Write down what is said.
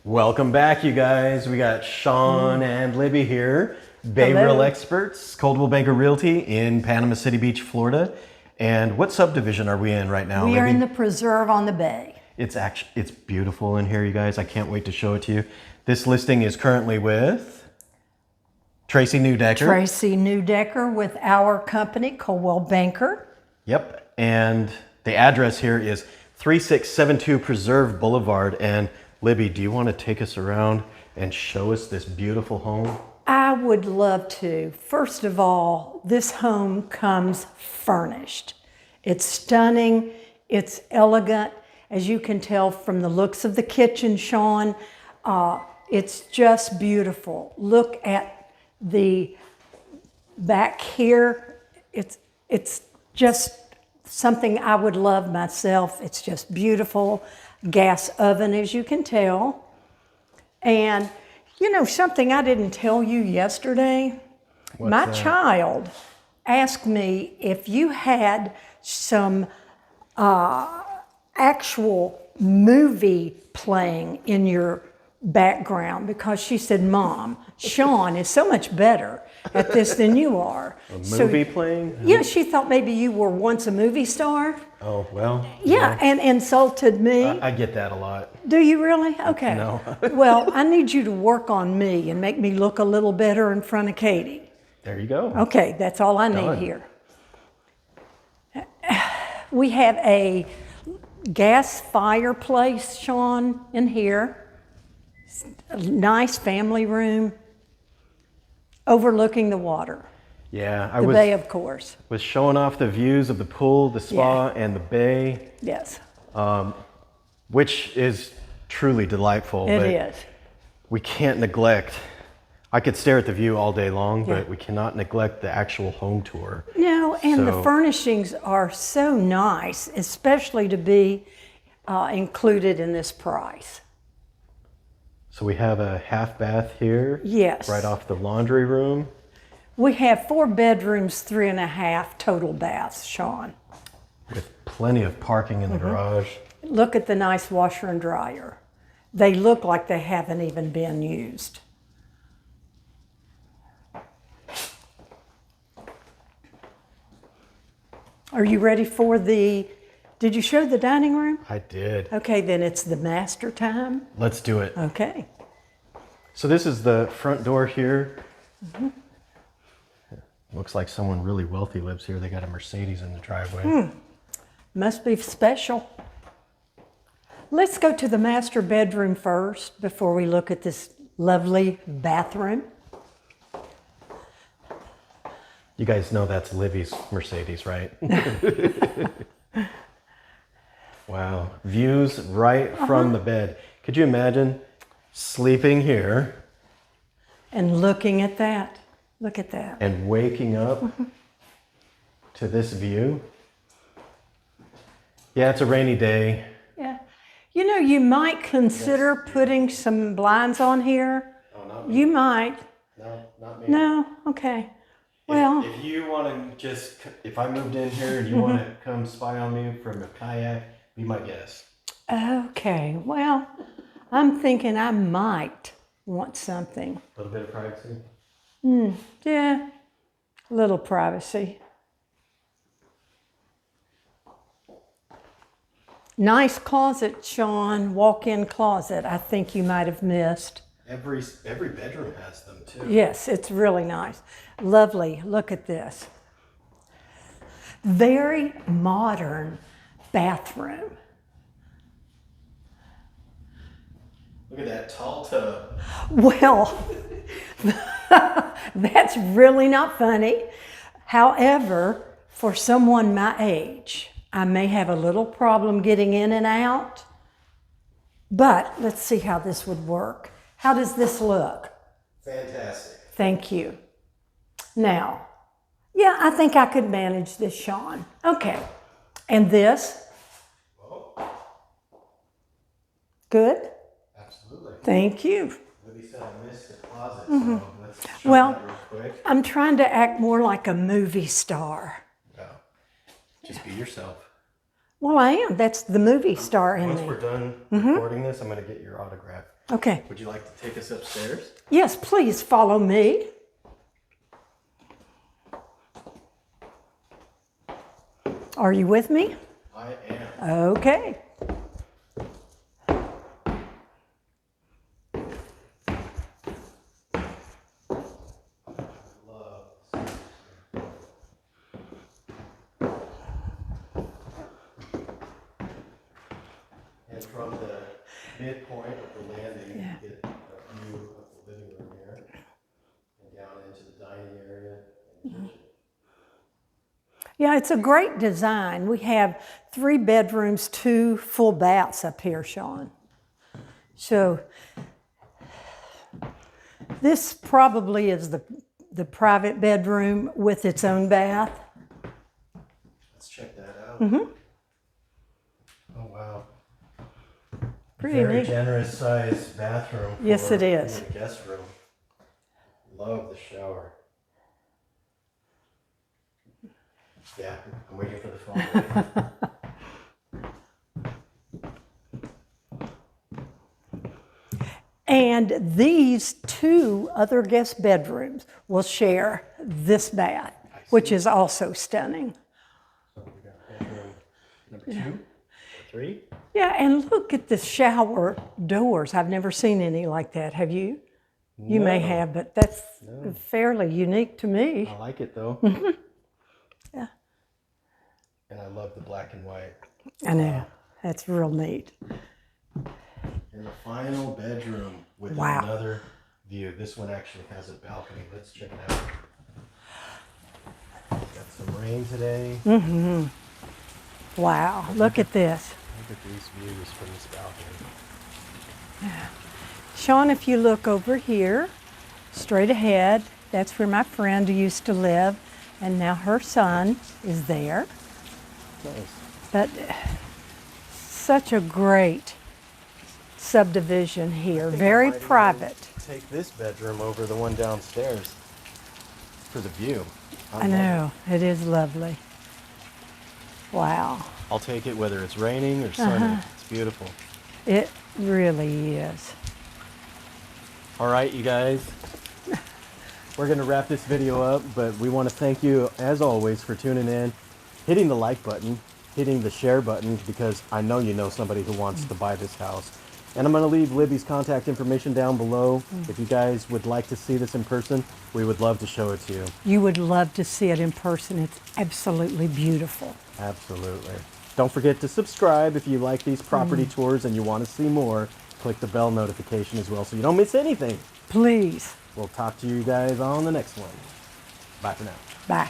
Welcome back, you guys. We got Sean and Libby here, Bay Hello. Real experts, Coldwell Banker Realty in Panama City Beach, Florida. And what subdivision are we in right now, We are Libby? in the Preserve on the Bay. It's beautiful in here, you guys. I can't wait to show it to you. This listing is currently with Tracey Neudecker. Tracey Neudecker with our company, Coldwell Banker. Yep. And the address here is 3672 Preserve Boulevard. And Libby, do you want to take us around and show us this beautiful home? I would love to. First of all, this home comes furnished. It's stunning. It's elegant. As you can tell from the looks of the kitchen, Sean, it's just beautiful. Look at the back here. It's just something I would love myself. It's just beautiful. Gas oven, as you can tell. And you know something I didn't tell you yesterday? What's My that? child asked me if you had some actual movie playing in your background, because she said, Mom, Sean is so much better at this than you are. A movie playing? Yeah, she thought maybe you were once a movie star. Oh, well. Yeah, and insulted me. I get that a lot. Do you really? Okay. No. Well, I need you to work on me and make me look a little better in front of Katie. There you go. Okay, that's all I need Done. here. We have a gas fireplace, Sean, in here. A nice family room overlooking the water. Yeah, I The bay, of course. was showing off the views of the pool, the spa, and the bay, Yes, which is truly delightful. it but is. we can't neglect. I could stare at the view all day long, Yeah. but we cannot neglect the actual home tour. No, and the So- furnishings are so nice, especially to be included in this price. So we have a half bath here. Yes. Right off the laundry room. We have 4 bedrooms, 3.5 total baths, Sean. With plenty of parking in the garage. Look at the nice washer and dryer. They look like they haven't even been used. Are you ready for did you show the dining room? I did. Okay, then it's the master time. Let's do it. Okay. So this is the front door here. Looks like someone really wealthy lives here. They got a Mercedes in the driveway. Must be special. Let's go to the master bedroom first before we look at this lovely bathroom. You guys know that's Libby's Mercedes, right? Wow. Views right from the bed. Could you imagine sleeping here And looking at that. Look at that. and waking up to this view? Yeah, it's a rainy day. Yeah. You know, you might consider putting some blinds on here. Oh, not me. You might. No, not me. No? Okay. Well, If you want to just, if I moved in here and you want to come spy on me from a kayak, be my guest. okay. Well, I'm thinking I might want something. A little bit of privacy. Yeah, a little privacy. Nice closet, Sean. Walk-in closet. I think you might have missed. Every bedroom has them too. Yes, it's really nice. Lovely. Look at this. Very modern bathroom. Look at that tall tub. Well, that's really not funny. However, for someone my age, I may have a little problem getting in and out, but let's see how this would work. How does this look? Fantastic. Thank you. Now, yeah, I think I could manage this, Sean. Okay. And this? Good? Absolutely. Thank you. Libby said I missed the closet, so let's show Well, that real quick. I'm trying to act more like a movie star. No. Just be yourself. Well, I am. That's the movie star in Once me. we're done recording this, I'm going to get your autograph. Okay. Would you like to take us upstairs? Yes, please follow me. Are you with me? I am. Okay. And from the midpoint of the landing, you get a view of the living room here, and down into the dining area and kitchen. Yeah, it's a great design. We have 3 bedrooms, 2 full baths up here, Sean. So this probably is the private bedroom with its own bath. Let's check that out. Oh, wow. Pretty Very neat. generous size bathroom. Yes, it is. The guest room. Love the shower. Yeah, I'm waiting for the phone. And these 2 other guest bedrooms will share this bath, which is also stunning. So we got bedroom number 2 or 3. Yeah, and look at the shower doors. I've never seen any like that. Have you? You may have, but that's fairly unique to me. I like it though. Yeah. And I love the black and white. I know. That's real neat. And the final bedroom with Wow. another view. This one actually has a balcony. Let's check it out. Got some rain today. Wow, look at this. Look at these views from this balcony. Sean, if you look over here, straight ahead, that's where my friend used to live, and now her son is there. Nice. But such a great subdivision here, very private. Take this bedroom over the one downstairs for the view. I know, it is lovely. Wow, I'll take it whether it's raining or sunny. It's beautiful. it really is. All right, you guys. We're going to wrap this video up, but we want to thank you, as always, for tuning in, hitting the like button, hitting the share button, because I know you know somebody who wants to buy this house. And I'm going to leave Libby's contact information down below. If you guys would like to see this in person, we would love to show it to you. You would love to see it in person. It's absolutely beautiful. Absolutely. Don't forget to subscribe if you like these property tours and you want to see more. Click the bell notification as well so you don't miss anything. Please. We'll talk to you guys on the next one. Bye for now. Bye.